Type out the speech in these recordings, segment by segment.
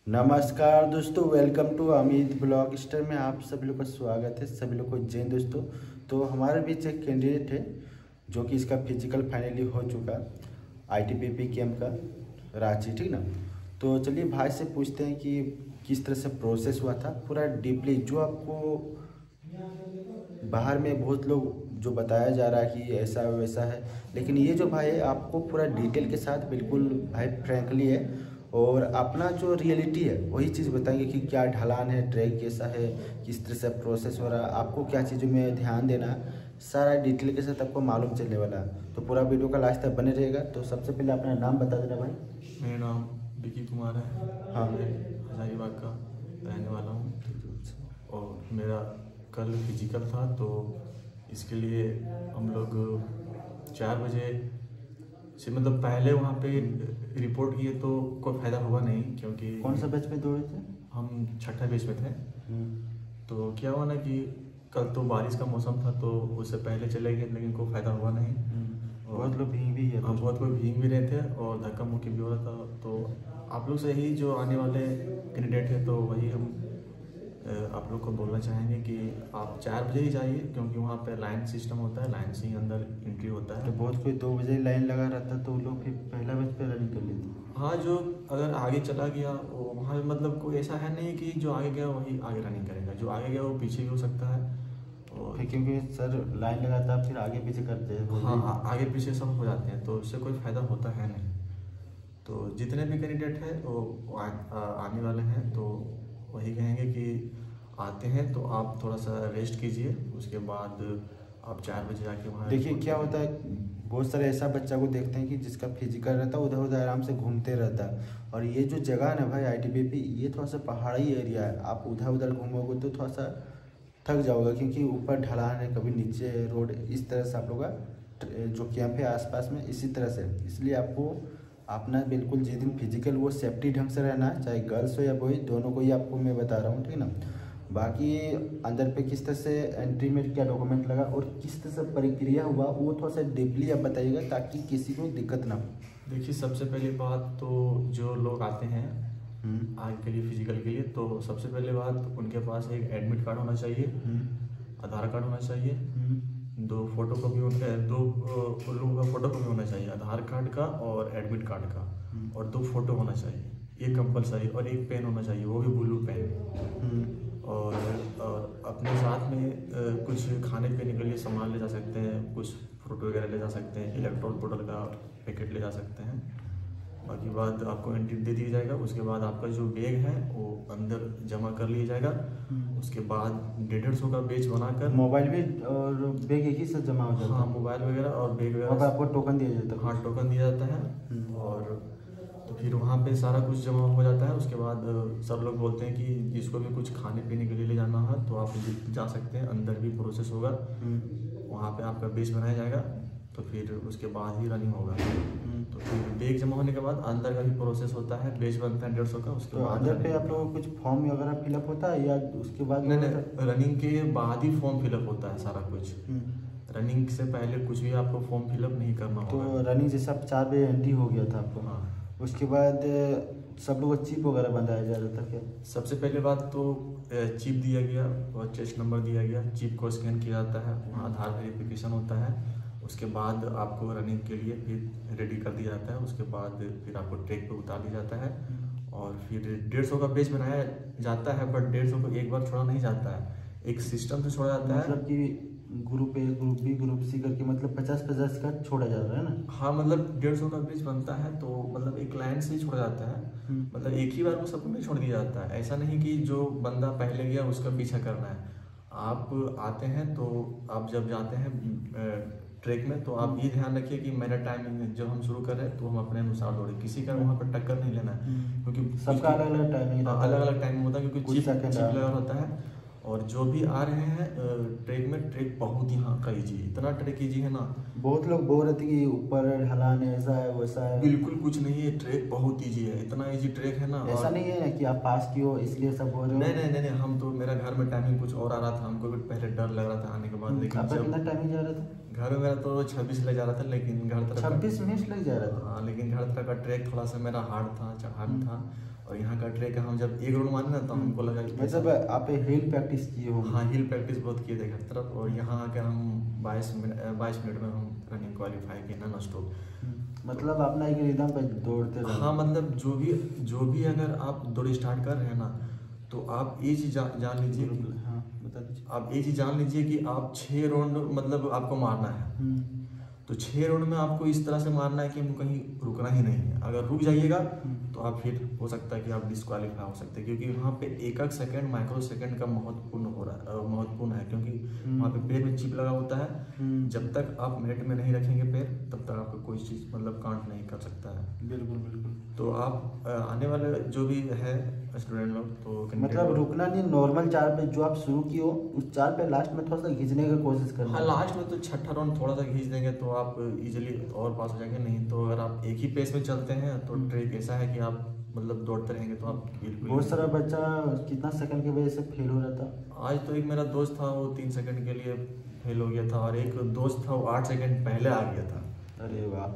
नमस्कार दोस्तों, welcome to Amit blog star में आप सभी लोग का स्वागत है। सभी लोग को जय दोस्तों। तो हमारे बीच एक कैंडिडेट है जो कि इसका फिजिकल फाइनली हो चुका, आईटीबीपी कैंप का रांची, ठीक ना। तो चलिए भाई से पूछते हैं कि किस तरह से प्रोसेस हुआ था पूरा डीपली, जो आपको बाहर में बहुत लोग जो बताया जा रहा है कि ऐसा वैसा है, लेकिन ये जो भाई है आपको पूरा डिटेल के साथ बिल्कुल भाई फ्रैंकली है और अपना जो रियलिटी है वही चीज़ बताएंगे कि क्या ढलान है, ट्रैक कैसा है, किस तरह से प्रोसेस हो रहा है, आपको क्या चीज़ों में ध्यान देना है, सारा डिटेल के साथ आपको मालूम चलने वाला है। तो पूरा वीडियो का लास्ट तक बने रहेगा। तो सबसे पहले अपना नाम बता देना भाई। मेरा नाम विकी कुमार है। हाँ, मैं हजारीबाग का रहने वाला हूँ और मेरा कल फिजिकल था, तो इसके लिए हम लोग 4 बजे से मतलब पहले वहाँ पे रिपोर्ट किए तो कोई फ़ायदा हुआ नहीं, क्योंकि कौन सा बैच में दौड़े थे? हम छठा बैच में थे। तो क्या हुआ ना कि कल तो बारिश का मौसम था, तो उससे पहले चले गए, लेकिन कोई फ़ायदा हुआ नहीं। बहुत लोग भीग भी है। हाँ, बहुत कोई भीग भी रहे थे और धक्का मुक्की भी हो रहा था। तो आप लोग से ही जो आने वाले कैंडिडेट है, तो वही हम आप लोग को बोलना चाहेंगे कि आप 4 बजे ही जाइए, क्योंकि वहाँ पे लाइन सिस्टम होता है, लाइन से ही अंदर एंट्री होता है। तो बहुत कोई 2 बजे लाइन लगा रहता तो लोग फिर पहला बैच पे रनिंग कर लेते। हाँ, जो अगर आगे चला गया वहाँ मतलब कोई ऐसा है नहीं कि जो आगे गया वही आगे रनिंग करेगा, जो आगे गया वो पीछे भी हो सकता है। और फिर क्योंकि सर लाइन लगाता फिर आगे पीछे करते हैं। हाँ, आगे पीछे सब हो जाते हैं, तो उससे कोई फ़ायदा होता है नहीं। तो जितने भी कैंडिडेट हैं वो आने वाले हैं, तो वही कहेंगे कि आते हैं तो आप थोड़ा सा रेस्ट कीजिए, उसके बाद आप 4 बजे आके वहाँ देखिए क्या होता है, बहुत सारे ऐसा बच्चा को देखते हैं कि जिसका फिजिकल रहता है उधर उधर आराम से घूमते रहता है। और ये जो जगह है ना भाई आईटीबीपी, ये थोड़ा सा पहाड़ी एरिया है। आप उधर उधर घूमोगे तो थोड़ा सा थक जाओगे, क्योंकि ऊपर ढलान है, कभी नीचे रोड, इस तरह से आप लोग का जो कैंप है आसपास में इसी तरह से। इसलिए आपको अपना बिल्कुल जिस दिन फिजिकल वो सेफ्टी ढंग से रहना है, चाहे गर्ल्स हो या बॉय, दोनों को ही आपको मैं बता रहा हूँ, ठीक है ना। बाकी अंदर पे किस तरह से एंट्री में क्या डॉक्यूमेंट लगा और किस तरह से प्रक्रिया हुआ वो थोड़ा सा डीपली आप बताइएगा, ताकि किसी को दिक्कत ना हो। देखिए, सबसे पहली बात तो जो लोग आते हैं आगे के लिए फिजिकल के लिए, तो सबसे पहले बात उनके पास एक एडमिट कार्ड होना चाहिए, आधार कार्ड होना चाहिए, 2 फोटो कॉपी उनका, 2 लोगों का फोटो कॉपी होना चाहिए, आधार कार्ड का और एडमिट कार्ड का, और 2 फोटो होना चाहिए, ये कंपलसरी, और एक पेन होना चाहिए, वो भी ब्लू पेन। और अपने साथ में कुछ खाने पीने के लिए सामान ले जा सकते हैं, कुछ फ्रूट वगैरह ले जा सकते हैं, इलेक्ट्रॉल बोतल का पैकेट ले जा सकते हैं। बाकी बात आपको एंट्री दे दिया जाएगा, उसके बाद आपका जो बैग है वो अंदर जमा कर लिया जाएगा। उसके बाद 150 का बैच बनाकर मोबाइल भी और बैग एक ही साथ जमा हो जाता है। हाँ, मोबाइल वगैरह और बैग और वगैरह आपको टोकन दिया जाता है। हाँ, टोकन दिया जाता है। और तो फिर वहाँ पे सारा कुछ जमा हो जाता है। उसके बाद सब लोग बोलते हैं कि जिसको भी कुछ खाने पीने के लिए ले जाना है तो आप जा सकते हैं, अंदर भी प्रोसेस होगा, वहाँ पे आपका बैच बनाया जाएगा, तो फिर उसके बाद ही रनिंग होगा। तो फिर बैग जमा होने के बाद अंदर का भी प्रोसेस होता है, बैच बनता है 150 का। उसके तो बाद अंदर पे आप लोगों को कुछ फॉर्म वगैरह फिलअप होता है या उसके बाद? नहीं, रनिंग के बाद ही फॉर्म फिलअप होता है सारा कुछ। रनिंग से पहले कुछ भी आपको फॉर्म फिलअप नहीं करना होगा। तो रनिंग जैसे आप 4 बजे एंट्री हो गया था आपको, हाँ, उसके बाद सब लोग को चिप वगैरह बनाया जा रहा था क्या? सबसे पहले बात तो चिप दिया गया और चेस्ट नंबर दिया गया, चिप को स्कैन किया जाता है, वहाँ आधार वेरिफिकेशन होता है। उसके बाद आपको रनिंग के लिए फिर रेडी कर दिया जाता है। उसके बाद फिर आपको ट्रैक पे उतार दिया जाता है और फिर 150 का बैच बनाया जाता है, बट 150 को एक बार छोड़ा नहीं जाता है, एक सिस्टम से छोड़ा जाता है। मतलब कि group A, group B, group C करके, मतलब 50-50 का छोड़ा जा रहा है ना? हाँ, मतलब 150 का बैच बनता है, तो मतलब एक लाइन से ही छोड़ा जाता है, मतलब एक ही बार वो सबको नहीं छोड़ दिया जाता है। ऐसा नहीं कि जो बंदा पहले गया उसका पीछा करना है। आप आते हैं तो आप जब जाते हैं ट्रैक में, तो आप ये ध्यान रखिए कि मेरा टाइमिंग जब हम शुरू कर रहे हैं तो हम अपने अनुसार दौड़े, किसी का वहाँ पर टक्कर नहीं लेना है, क्योंकि सबका अलग अलग टाइमिंग, अलग अलग टाइम होता है, क्योंकि चिप लगा होता है। और जो भी आ रहे हैं ट्रैक में, ट्रैक बहुत यहाँ का ईजी है, इतना ट्रैक ईजी है ना। बहुत लोग बोल रहे थे कि ऊपर ढलान है, ऐसा है वैसा है। बिल्कुल कुछ नहीं है, ट्रैक बहुत ईजी है, इतना ईजी ट्रैक है ना। ऐसा नहीं है कि आप पास की हो इसलिए सब बोल रहे हो? नहीं, हम तो, मेरा घर में टाइमिंग कुछ और आ रहा था, हमको भी पहले डर लग रहा था आने के बाद, लेकिन कितना टाइमिंग जा रहा था? घर में मेरा तो 26 लग जा रहा था, लेकिन घर तरफ 26 मिनट लग जा रहा था। हाँ, लेकिन घर तरफ का ट्रैक थोड़ा सा मेरा हार्ड था, चढ़ान था। और यहाँ का ट्रैक हम जब एक राउंड मारे ना तो हमको लगा कि मतलब आप हिल प्रैक्टिस किए हो? हाँ, हिल प्रैक्टिस बहुत किए थे घर तरफ। और यहाँ आकर हम 22 मिनट में हम रनिंग क्वालिफाई किए नॉन स्टॉप। मतलब अपना एक रिदम पे दौड़ते रहो। हाँ, मतलब जो भी अगर आप दौड़ स्टार्ट कर रहे हैं ना, तो आप ये चीज जान लीजिए। हाँ, बता दीजिए। आप ये चीज जान लीजिए कि आप 6 राउंड मतलब आपको मारना है। तो 6 राउंड में आपको इस तरह से मारना है कि हमको कहीं रुकना ही नहीं है। अगर रुक जाइएगा तो आप फिर हो सकता है कि आप डिस्क्वालीफाई हो सकते हैं, क्योंकि वहाँ पे एक सेकंड माइक्रो सेकंड का महत्वपूर्ण है, क्योंकि वहाँ पे पैर में चिप लगा होता है। जब तक आप मैट में नहीं रखेंगे पैर, तब तक आपको कोई चीज मतलब काउंट नहीं कर सकता है। बिल्कुल बिल्कुल। तो आप आने वाले जो भी है स्टूडेंट लोग, तो मतलब रुकना नहीं, नॉर्मल 4 पे जो आप शुरू किए हो उस 4 पे लास्ट में थोड़ा सा खींचने की कोशिश करना। हाँ, लास्ट में तो 6ठा राउंड थोड़ा सा खींच देंगे तो आप इजीली और पास हो जाएंगे। नहीं तो अगर आप एक ही पेस में चलते हैं तो ट्रैक ऐसा है कि आप मतलब दौड़ते रहेंगे तो आप बिल्कुल। बहुत सारा बच्चा कितना सेकंड की वजह से फेल हो रहा था। आज तो एक मेरा दोस्त था, वो 3 सेकंड के लिए फेल हो गया था, और एक दोस्त था वो 8 सेकंड पहले आ गया था। अरे वाह।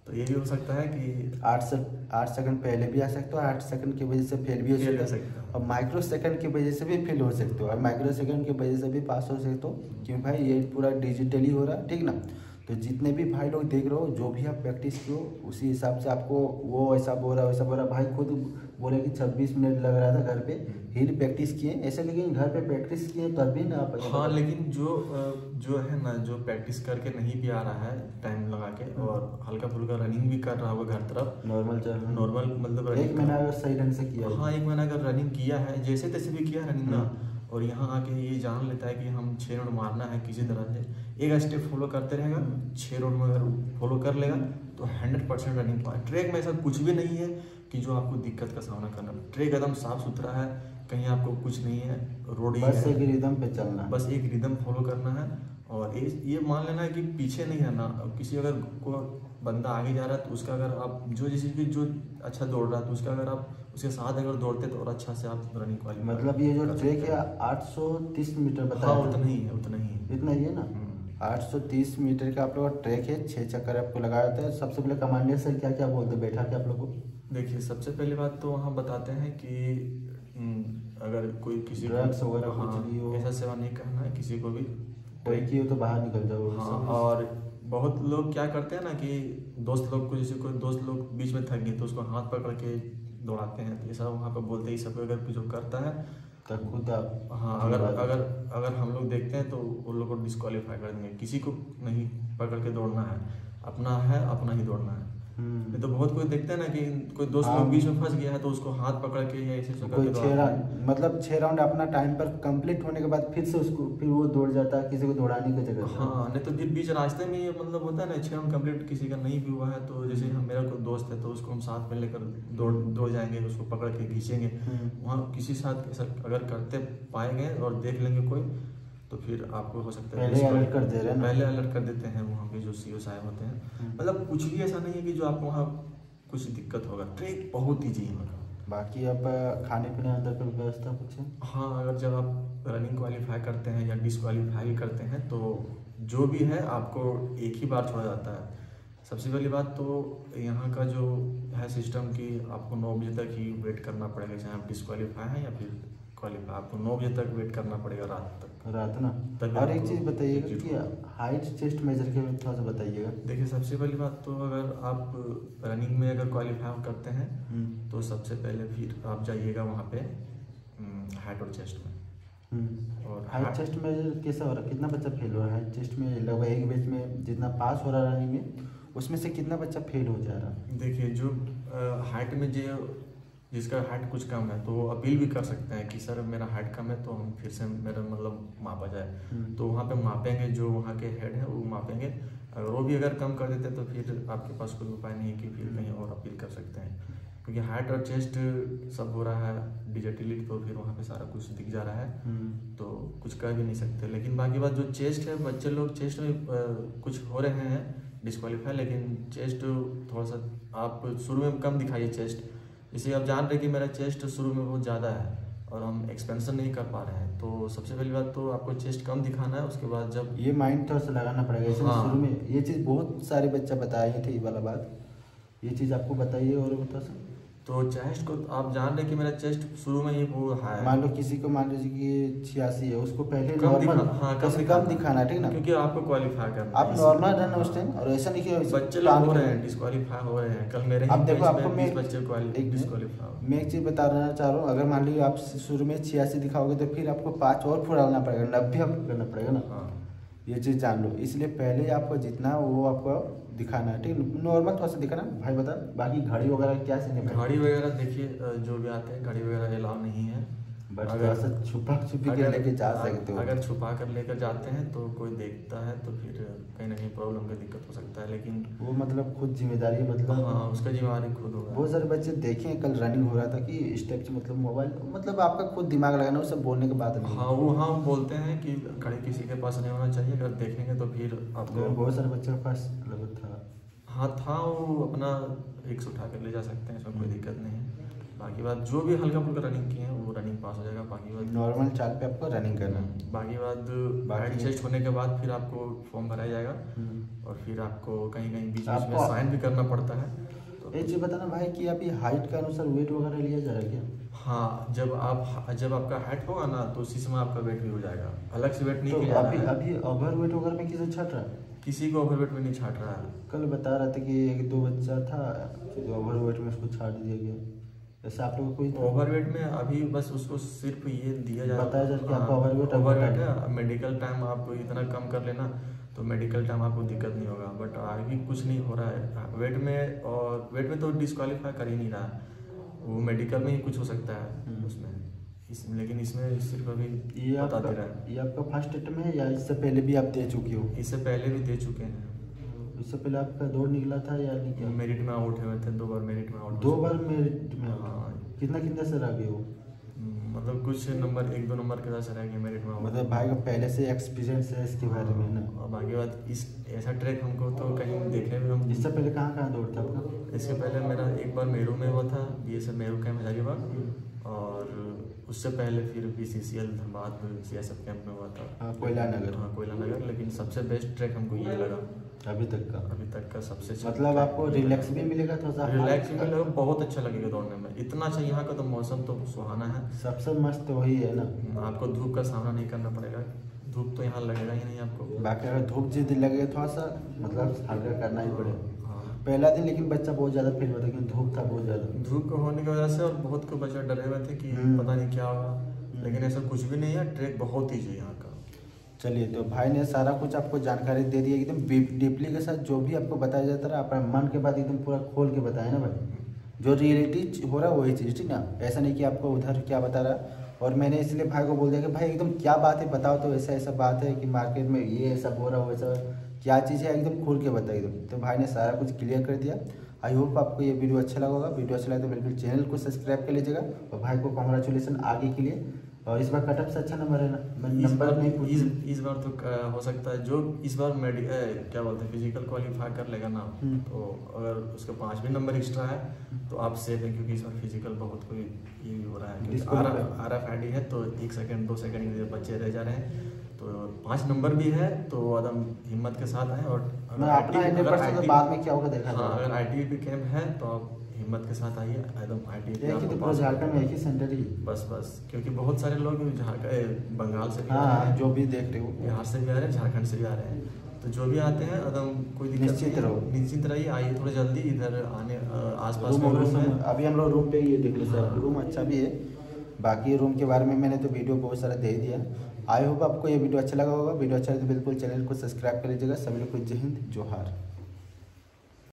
तो ये भी हो सकता है कि 8 सेकंड पहले भी आ सकते हो, 8 सेकंड की वजह से फेल भी हो सकते हो, और माइक्रो सेकंड की वजह से भी फेल हो सकते हो, और माइक्रो सेकंड की वजह से भी पास हो सकते हो। क्यों भाई, ये पूरा डिजिटली हो रहा है, ठीक ना। तो जितने भी भाई लोग देख रहे हो, जो भी आप प्रैक्टिस करो उसी हिसाब से आपको वो ऐसा बोल रहा वैसा बोल रहा। भाई खुद बोले कि 26 मिनट लग रहा था घर पे, हिल प्रैक्टिस किए ऐसे, लेकिन घर पे प्रैक्टिस किए तब भी ना आप। हाँ, लेकिन जो है ना, जो प्रैक्टिस करके नहीं भी आ रहा है टाइम लगा के, और हल्का फुल्का रनिंग भी कर रहा होगा घर तरफ, नॉर्मल मतलब 1 महीना अगर सही ढंग से किया। हाँ, 1 महीना अगर रनिंग किया है, जैसे तैसे भी किया रनिंग ना, और यहाँ आके ये जान लेता है कि हम 6 राउंड मारना है किसी तरह से, एक स्टेप फॉलो करते रहेगा, 6 राउंड में अगर फॉलो कर लेगा तो 100% रनिंग पाए। ट्रैक में ऐसा कुछ भी नहीं है कि जो आपको दिक्कत का सामना करना। ट्रैक एकदम साफ सुथरा है, कहीं आपको कुछ नहीं है, रोड ही बस है, एक रिदम पे चलना है, बस एक रिदम फॉलो करना है। और ये मान लेना है कि पीछे नहीं रहना। अब किसी अगर कोई बंदा आगे जा रहा है तो उसका अगर आप जो अच्छा दौड़ रहा है तो उसका अगर आप उसके साथ अगर दौड़ते तो और अच्छा से आप रनिंग क्वालिफाई। मतलब ये जो ट्रैक है 830 मीटर बताया। हाँ, उतना ही है इतना ही है ना। 830 मीटर का आप लोग का ट्रैक है, 6 चक्कर आपको लगाया जाता है। सबसे पहले कमांडर सर क्या क्या बोलते हैं बैठा के आप लोग को? देखिए, सबसे पहली बात तो वहाँ बताते हैं कि अगर कोई किसी ड्रग्स वगैरह कुछ भी हो, ऐसा सेवा नहीं करना है किसी को भी। कोई की हो तो बाहर निकल जाओ। हाँ, और बहुत लोग क्या करते हैं ना कि दोस्त लोग को, जैसे कोई दोस्त लोग बीच में थक गए तो उसको हाथ पकड़ के दौड़ाते हैं, तो ये सब वहाँ पे बोलते हैं। ये सब अगर जो करता है तो खुद आप, हाँ, अगर हम लोग देखते हैं तो उन लोग को डिस्क्वालीफाई कर देंगे। किसी को नहीं पकड़ के दौड़ना है, अपना ही दौड़ना है। नहीं तो बहुत कोई देखते हैं ना कि कोई दोस्त लोग बीच में फंस गया है तो उसको हाथ पकड़ के या ऐसे कोई 6 राउंड अपना टाइम पर कंप्लीट होने के बाद फिर से उसको फिर वो दौड़ जाता है, किसी को दौड़ाने की जगह। हाँ, नहीं तो बीच रास्ते में ये मतलब होता है ना, 6 राउंड कंप्लीट किसी का नहीं भी हुआ है तो जैसे मेरा कोई दोस्त है तो उसको हम साथ में लेकर दौड़ जाएंगे, उसको पकड़ के खींचेंगे। वहाँ किसी साथ ऐसा अगर करते पाए गए और देख लेंगे कोई, तो फिर आपको हो सकता है पहले अलर्ट कर दे रहे हैं, पहले अलर्ट कर देते हैं वहाँ पे जो CO साहब होते हैं। मतलब कुछ भी ऐसा नहीं है कि जो आपको वहाँ कुछ दिक्कत होगा। ट्रैक बहुत ईजी है। बाकी अब खाने पीने अंदर की व्यवस्था कुछ है? हाँ, अगर जब आप रनिंग क्वालिफाई करते हैं या डिस्क्वालीफाई करते हैं तो जो भी है आपको एक ही बार छोड़ा जाता है। सबसे पहली बात तो यहाँ का जो है सिस्टम कि आपको 9 बजे तक ही वेट करना पड़ेगा, चाहे आप डिस्क्वालीफाई हैं या फिर क्वालिफाई, आपको 9 बजे तक वेट करना पड़ेगा रात ना। और एक चीज़ बताइएगा कि हाइट चेस्ट मेजर के थोड़ा सा बताइएगा। देखिए, सबसे पहली बात तो अगर आप रनिंग में अगर क्वालिफाई करते हैं तो सबसे पहले फिर आप जाइएगा वहाँ पे हाइट और चेस्ट में। और हाइट चेस्ट मेजर कैसा हो रहा है, कितना बच्चा फेल हो रहा है हाइट चेस्ट में? लगभग एक बैच में जितना पास हो रहा है रनिंग में, उसमें से कितना बच्चा फेल हो जा रहा है? देखिए, जो हाइट में जिसका हाइट कुछ कम है तो वो अपील भी कर सकते हैं कि सर मेरा हाइट कम है तो हम फिर से मेरा मतलब मापा जाए। तो वहाँ पे मापेंगे, जो वहाँ के हेड है वो मापेंगे। अगर वो भी अगर कम कर देते तो फिर आपके पास कोई उपाय नहीं है कि फिर कहीं और अपील कर सकते हैं, क्योंकि हाइट और चेस्ट सब हो रहा है डिजिटली, तो फिर वहाँ पे सारा कुछ दिख जा रहा है तो कुछ कर भी नहीं सकते। लेकिन बाकी बात जो चेस्ट है, बच्चे लोग चेस्ट में कुछ हो रहे हैं डिस्क्वालीफाई, लेकिन चेस्ट थोड़ा सा आप शुरू में कम दिखाइए चेस्ट। जैसे आप जान रहे कि मेरा चेस्ट शुरू में बहुत ज़्यादा है और हम एक्सपेंशन नहीं कर पा रहे हैं, तो सबसे पहली बात तो आपको चेस्ट कम दिखाना है। उसके बाद जब ये माइंड थोड़ा सा लगाना पड़ेगा इसमें। हाँ। शुरू में ये चीज़ बहुत सारे बच्चे बताए थे, ये वाला बात, ये चीज़ आपको बताइए और बता सर। तो चेस्ट को आप जान रहे हैं कि मेरा चेस्ट शुरू में ही वो हाई है। मान लो किसी को मान लीजिए कि 86 है, उसको पहले कम नॉर्मल कम दिखाना है, ठीक ना, क्योंकि आपको क्वालिफाई करना आप नॉर्मल रहना उस टाइम। और ऐसा नहीं कि बच्चे लोग हो रहे हैं डिस्क्वालीफाई हो रहे हैं। कल मेरे अब देखो आपको मैं बच्चे डिस्क्वालीफाई। मैं एक चीज़ बताना चाह रहा हूँ, अगर मान लीजिए आप शुरू में 86 दिखाओगे तो फिर आपको 5 और फुड़ाना पड़ेगा, 90 आपको करना पड़ेगा ना। हाँ। ये चीज़ जान लो, इसलिए पहले आपको जितना वो आपको दिखाना है, ठीक है, नॉर्मल थोड़ा सा दिखाना भाई। बता बाकी घड़ी वगैरह क्या सीन है? घड़ी वगैरह देखिए जो भी आते हैं घड़ी वगैरह अलाउ नहीं है, बट थोड़ा सा छुपा छुपी के लेके जा सकते हो। अगर छुपा कर लेकर जाते हैं तो कोई देखता है तो फिर कहीं ना कहीं प्रॉब्लम का दिक्कत हो सकता है, लेकिन वो मतलब खुद जिम्मेदारी, मतलब हाँ उसका जिम्मेदारी खुद होगा। बहुत सारे बच्चे देखे कल रनिंग हो रहा था कि इस टाइप से, मतलब मोबाइल, मतलब आपका खुद दिमाग लगाना, वो सब बोलने के बाद नहीं। हाँ वो हाँ बोलते हैं कि घड़ी किसी के पास नहीं होना चाहिए, अगर देखेंगे तो फिर आपको बहुत सारे बच्चों के पास लगभग था। हाँ था, वो अपना रिक्स उठा कर ले जा सकते हैं, इसमें कोई दिक्कत नहीं है। बाकी बात जो भी हल्का फुल्का रनिंग किए हैं वो रनिंग पास हो जाएगा। बाकी बात नॉर्मल चाल पे आपको रनिंग करना है। बाकी बात हाइट चेस्ट होने के बाद फिर आपको फॉर्म भराया जाएगा और फिर आपको कहीं कहीं बीच बीच में साइन भी करना पड़ता है। तो एक चीज़ बताना भाई कि आप ये हाइट के अनुसार वेट वगैरह लिया जा रहा है क्या? हाँ जब आपका हाइट होगा ना तो उसी समय आपका वेट भी हो जाएगा, अलग से वेट नहीं तो किया अभी ओवर वेट वगैरह में किसे छट रहा है? किसी को ओवर वेट में नहीं छाट रहा है। कल बता रहा था कि 1-2 बच्चा था ओवर वेट में, उसको छाट दिया गया। ऐसा आप लोग कोई ओवर वेट में अभी बस उसको सिर्फ ये दिया जा बताया जाए कि आपका ओवर वेट है, मेडिकल टाइम आप इतना कम कर लेना तो मेडिकल टाइम आपको दिक्कत नहीं होगा। बट अभी कुछ नहीं हो रहा है वेट में, और वेट में तो डिस्क्वालीफाई कर ही नहीं रहा है, वो मेडिकल में ही कुछ हो सकता है उसमें लेकिन इसमें सिर्फ अभी बता दे रहा है। ये आपका फर्स्ट अटेम्प्ट है या इससे पहले भी आप दे चुके हो? इससे पहले भी दे चुके हैं। इससे पहले आपका दौड़ निकला था या नहीं? क्या मेरिट में आउट हुए थे 2 बार मेरिट में आउट। 2 बार मेरिट में? हाँ। कितना से रह गए हो? मतलब कुछ नंबर 1-2 नंबर के साथ रह गए मेरिट में। मतलब भाई का पहले से एक्सपीरियंस है इसके बारे में ना। और बाकी बात इस ऐसा ट्रैक हमको तो कहीं देखने में हम। इससे पहले कहाँ दौड़ था आपका? इससे पहले मेरा एक बार मेरू में हुआ था, BSF मेरू कैंप हजारीबाग, और उससे पहले फिर BCCL धनबाद CSF कैंप में हुआ था, कोयला नगर। हाँ कोयला नगर। लेकिन सबसे बेस्ट ट्रैक हमको ये लगा अभी तक का सबसे। मतलब आपको रिलैक्स भी मिलेगा, थोड़ा सा रिलैक्स भी मिलेगा, बहुत अच्छा लगेगा दौड़ने में। इतना अच्छा यहाँ का तो मौसम तो सुहाना है, सबसे मस्त वही है ना। आपको धूप का सामना नहीं करना पड़ेगा, धूप तो यहाँ लगेगा ही नहीं आपको। बाकी अगर धूप जिद लगे थोड़ा सा मतलब हल्का करना ही पड़ेगा पहला दिन। लेकिन बच्चा बहुत ज़्यादा फील होता है क्योंकि धूप था बहुत ज़्यादा। धूप को होने की वजह से और बहुत को बच्चा डरे हुए थे कि पता नहीं क्या होगा, लेकिन ऐसा कुछ भी नहीं है, ट्रैक बहुत ईजी है यहाँ का। चलिए, तो भाई ने सारा कुछ आपको जानकारी दे दी एकदम डीपली के साथ। जो भी आपको बताया जाता है अपने मन के बाद एकदम पूरा खोल के बताया ना भाई, जो रियलिटी हो रहा है वही चीज़, ठीक ना। ऐसा नहीं कि आपको उधर क्या बता रहा। और मैंने इसलिए भाई को बोल दिया कि भाई एकदम क्या बात है बताओ, तो ऐसा बात है कि मार्केट में ये ऐसा हो रहा है, वैसा क्या चीज़ है एकदम खोल के बताइए एकदम। तो भाई ने सारा कुछ क्लियर कर दिया। आई होप आपको ये वीडियो अच्छा लगा होगा। वीडियो अच्छा लगा तो बिल्कुल चैनल को सब्सक्राइब कर लीजिएगा। और भाई को कॉन्ग्रेचुलेसन आगे के लिए। और इस बार कटअप से अच्छा नंबर है ना? नंबर नहीं इस बार तो हो सकता है जो इस बार क्या बोलते हैं फिजिकल क्वालिफाई कर लेगा ना, तो अगर उसके 5 भी नंबर एक्स्ट्रा है तो आप सेफ हैं, क्योंकि इस बार फिजिकल बहुत कोई ये हो रहा है। RFID है तो 1 सेकंड 2 सेकंड के बच्चे रह जा रहे हैं, तो 5 नंबर भी है तो एकदम हिम्मत के साथ आए। और अगर बाद में क्या होगा देखा। हाँ अगर ITBP कैंप है तो आप हिम्मत के साथ आइए एकदम। ITBP झारखंड में एक ही सेंटर ही बस क्योंकि बहुत सारे लोग बंगाल से भी आ रहे हैं, जो भी देख रहे हो, बिहार से भी आ रहे हैं, झारखंड से भी आ रहे हैं। तो जो भी आते हैं एकदम कोई निश्चिंत रहिए, आइए थोड़ा जल्दी इधर आने आसपास में। अभी हम लोग रूम पे ये देख लो सर, रूम अच्छा भी है। बाकी रूम के बारे में मैंने तो वीडियो बहुत सारा दे दिया। आई होप आपको ये वीडियो अच्छा लगा होगा। वीडियो अच्छा लगे तो बिल्कुल चैनल को सब्सक्राइब कर लीजिएगा। सभी लोग को जय हिंद जोहार।